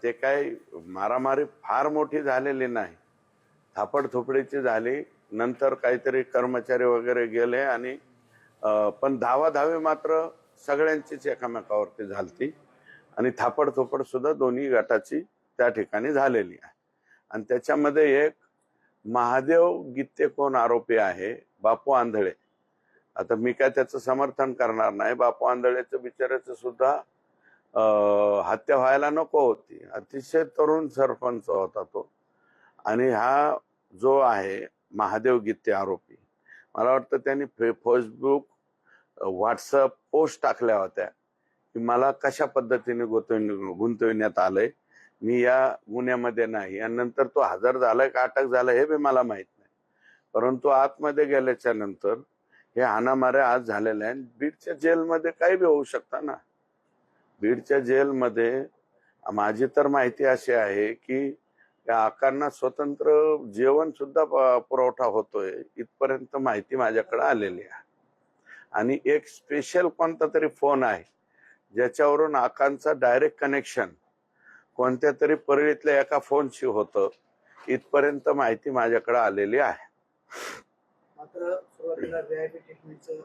ते काय मारामारी फार मोठी झालेली नाही, थापडथोपडीची झाली. नंतर काहीतरी कर्मचारी वगैरे गेले आणि पण धावाधावी मात्र सगळ्यांचीच एकामेकावरती झालती आणि थापडथोपड सुद्धा दोन्ही गटाची त्या ठिकाणी झालेली आहे. आणि त्याच्यामध्ये एक महादेव गित्ते कोण आरोपी आहे, बापू आंधळे. आता मी काय त्याचं समर्थन करणार नाही. बापू आंधळेचं बिचाऱ्याचं सुद्धा हत्या व्हायला नको होती. अतिशय तरुण सरपंच होता तो. आणि हा जो आहे महादेव गित्ते आरोपी, मला वाटतं त्यांनी फेसबुक, व्हॉट्सअप पोस्ट टाकल्या होत्या की मला कशा पद्धतीने गुंतविण्यात आलंय, मी या गुन्ह्यामध्ये नाही. आणि नंतर तो हजर झालाय का अटक झालाय हे बी मला माहित नाही. परंतु आतमध्ये गेल्याच्या नंतर हे हाणामाऱ्या आज झालेल्या आहे. बीडच्या जेलमध्ये काही बी होऊ शकतं ना. बीडच्या जेलमध्ये माझी तर माहिती अशी आहे की त्या आकांना स्वतंत्र जेवण सुद्धा पुरवठा होतोय, इथपर्यंत माहिती माझ्याकडे आलेली आहे. आणि एक स्पेशल कोणता तरी फोन आहे ज्याच्यावरून आकांचा डायरेक्ट कनेक्शन कोणत्या तरी परळीतल्या एका फोनशी होतं, इथपर्यंत माहिती माझ्याकडे आलेली आहे. मात्र सुरुवातीला व्हीआयपी ट्रीटमेंटचं